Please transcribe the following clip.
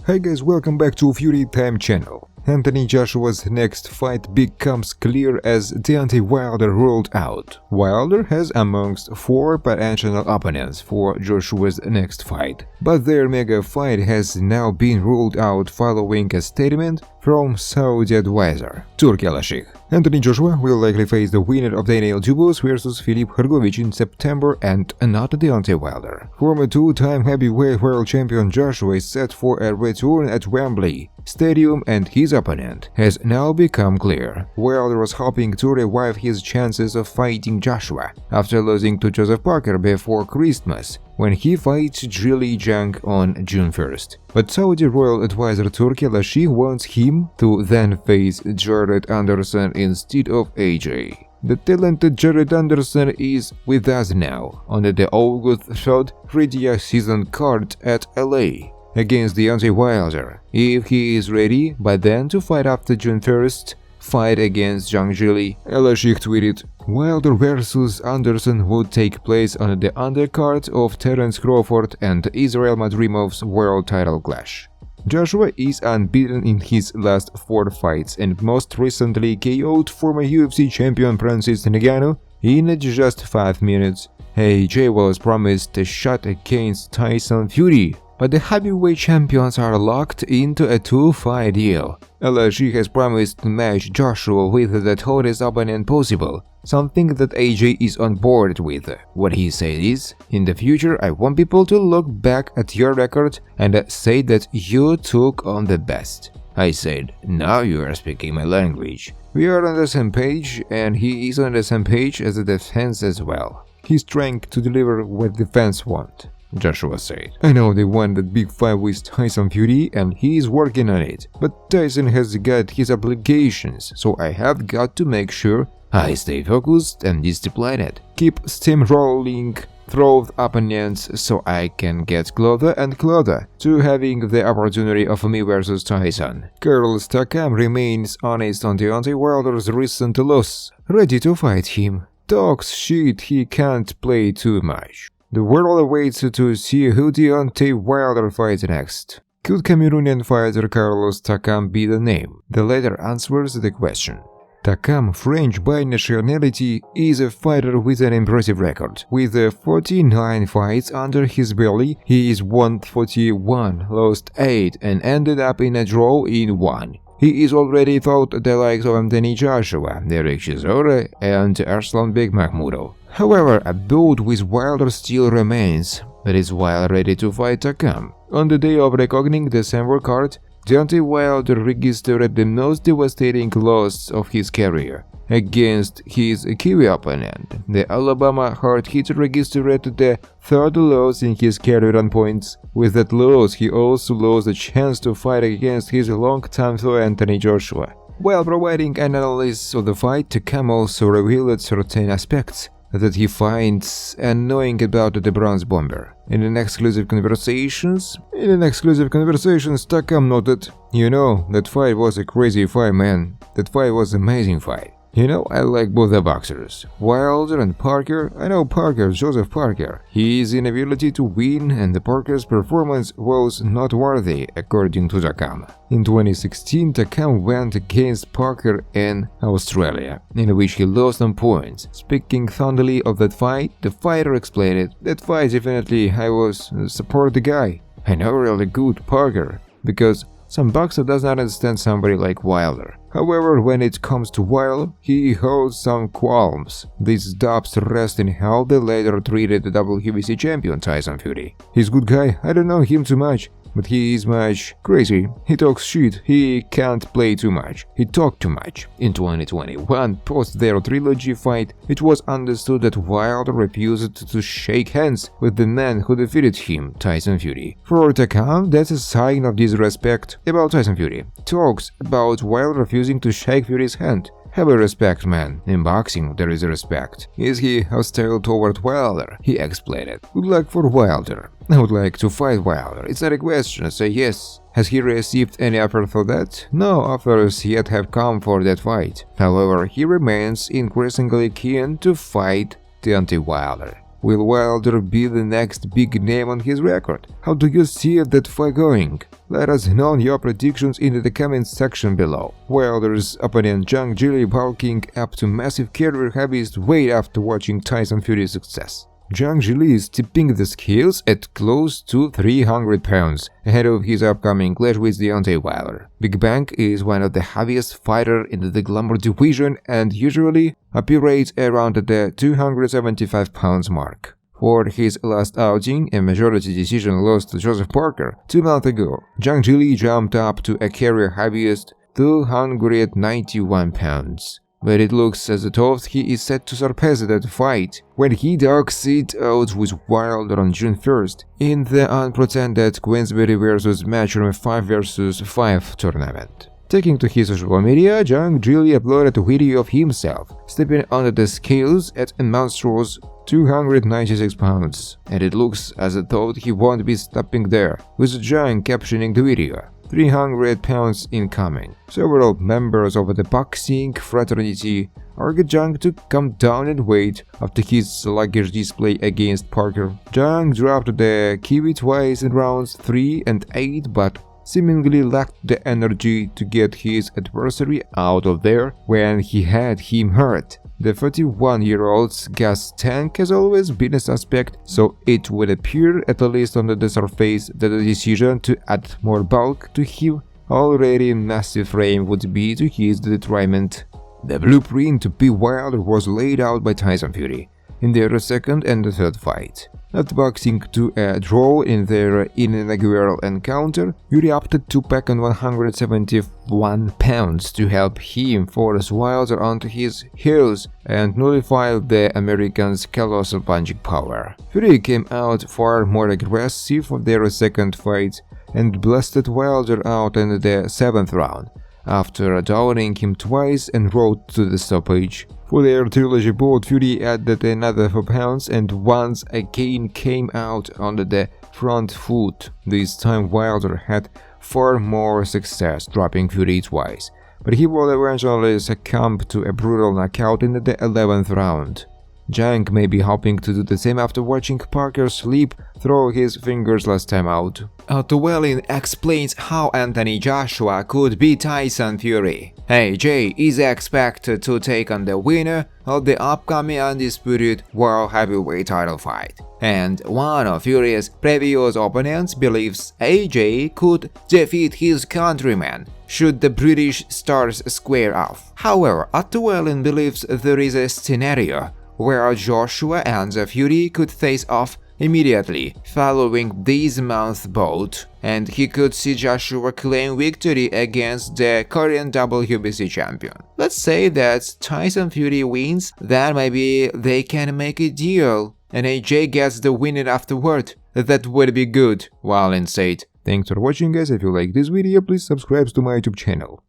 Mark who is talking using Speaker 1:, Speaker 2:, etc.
Speaker 1: Hi guys, welcome back to Fury Time channel. Anthony Joshua's next fight becomes clear as Deontay Wilder ruled out. Wilder has amongst 4 potential opponents for Joshua's next fight, but their mega fight has now been ruled out following a statement from Saudi advisor Turki Al-Sheikh. Anthony Joshua will likely face the winner of Daniel Dubois vs Filip Hrgovic in September and not Deontay Wilder. Former two-time heavyweight world champion Joshua is set for a return at Wembley Stadium, and his opponent has now become clear. Wilder was hoping to revive his chances of fighting Joshua after losing to Joseph Parker before Christmas, when he fights Zhilei Zhang on June 1st. But Saudi royal advisor Turki Al-Sheikh wants him to then face Jared Anderson instead of AJ. The talented Jared Anderson is with us now on the August 3rd Riyadh season card at LA against Deontay Wilder, if he is ready by then to fight after June 1st fight against Zhang Zhilei. Al-Sheikh tweeted, Wilder vs Anderson would take place on the undercard of Terence Crawford and Israel Madrimov's world title clash. Joshua is unbeaten in his last 4 fights and most recently KO'd former UFC champion Francis Ngannou in just 5 minutes. AJ was promised a shot against Tyson Fury, but the heavyweight champions are locked into a 2-fight deal. Al-Sheikh has promised to match Joshua with the hottest opponent possible, something that AJ is on board with. What he said is, in the future I want people to look back at your record and say that you took on the best. I said, now you are speaking my language. We are on the same page, and he is on the same page as the defense as well. He's trying to deliver what the fans want, Joshua said. I know they want that big fight with Tyson Fury and he is working on it, but Tyson has got his obligations, so I have got to make sure I stay focused and disciplined, keep steamrolling through opponents so I can get closer and closer to having the opportunity of me versus Tyson. Carlos Takam remains honest on Deontay Wilder's recent loss, ready to fight him. Talks shit he can't play too much. The world awaits to see who Deontay Wilder fights next. Could Cameroonian fighter Carlos Takam be the name? The latter answers the question. Takam, French by nationality, is a fighter with an impressive record. With 49 fights under his belly, he is won 41, lost 8 and ended up in a draw in 1. He is already fought the likes of Anthony Joshua, Derek Chisora and Arslan Bekmambetov. However, a bout with Wilder still remains, but is Wilder ready to fight Takam? On the day of reckoning December card, Deontay Wilder registered the most devastating loss of his career against his Kiwi opponent. The Alabama hard hitter registered the 3rd loss in his career on points. With that loss, he also lost a chance to fight against his longtime foe Anthony Joshua. While providing analysis of the fight, Takam also revealed certain aspects that he finds annoying about the bronze bomber. In an exclusive conversations, Takam noted, "You know, that fight was a crazy fight, man. That fight was an amazing fight. You know, I like both the boxers, Wilder and Parker. I know Parker, Joseph Parker. His inability to win and the Parker's performance was noteworthy, according to Takam. In 2016, Takam went against Parker in Australia, in which he lost on points. Speaking fondly of that fight, the fighter explained, that fight definitely I was support the guy. I know really good Parker, because some boxer does not understand somebody like Wilder. However, when it comes to Wilder, he holds some qualms. These doubts rest in how the latter treated the WBC champion Tyson Fury. He's good guy, I don't know him too much, but he is much crazy. He talks shit, he can't play too much, he talked too much." In 2021, post their trilogy fight, it was understood that Wilder refused to shake hands with the man who defeated him, Tyson Fury. For Takam, that's a sign of disrespect about Tyson Fury. Talks about Wilder refusing to shake Fury's hand. Have a respect, man. In boxing, there is respect. Is he hostile toward Wilder? He explained. Good luck for Wilder. I would like to fight Wilder. It's not a question, say yes. Has he received any offer for that? No offers yet have come for that fight. However, he remains increasingly keen to fight Deontay Wilder. Will Wilder be the next big name on his record? How do you see that fight going? Let us know your predictions in the comments section below. Wilder's opponent Zhang Jili bulking up to massive career heaviest weight after watching Tyson Fury's success. Zhang Jili is tipping the scales at close to 300 pounds, ahead of his upcoming clash with Deontay Wilder. Big Bang is one of the heaviest fighters in the glamour division and usually operates around the 275 pounds mark. For his last outing, a majority decision loss to Joseph Parker 2 months ago, Zhang Jili jumped up to a career heaviest 291 pounds. But it looks as though he is set to surpass that fight when he ducks it out with Wilder on June 1st in the unprotected Queensberry vs. Matchroom 5 vs. 5 tournament. Taking to his social media, Zhang Jili uploaded a video of himself stepping onto the scales at a monstrous 296 pounds, and it looks as though he won't be stopping there, with Zhang captioning the video, 300 pounds incoming. Several members of the boxing fraternity urged Zhang to come down in weight after his sluggish display against Parker. Zhang dropped the Kiwi twice in rounds 3 and 8 but seemingly lacked the energy to get his adversary out of there when he had him hurt. The 41-year-old's gas tank has always been a suspect, so it would appear, at least on the surface, that the decision to add more bulk to his already massive frame would be to his detriment. The blueprint to beat Wilder was laid out by Tyson Fury in their second and third fight. After boxing to a draw in their inaugural encounter, Fury opted to pack on 171 pounds to help him force Wilder onto his heels and nullify the American's colossal punching power. Fury came out far more aggressive for their second fight and blasted Wilder out in the 7th round, after downing him twice and rode to the stoppage. For their trilogy bout, Fury added another 4 pounds and once again came out on the front foot. This time Wilder had far more success, dropping Fury twice, but he would eventually succumb to a brutal knockout in the 11th round. Zhang may be hoping to do the same after watching Parker slip through his fingers last time out. Llewellyn explains how Anthony Joshua could beat Tyson Fury. AJ is expected to take on the winner of the upcoming undisputed World Heavyweight title fight, and one of Fury's previous opponents believes AJ could defeat his countryman should the British stars square off. However, Llewellyn believes there is a scenario where Joshua and Fury could face off immediately following this month's bout, and he could see Joshua claim victory against the Korean WBC champion. Let's say that Tyson Fury wins, then maybe they can make a deal and AJ gets the winner afterward. That would be good, Llewellyn said. Thanks for watching guys. If you like this video, please subscribe to my YouTube channel.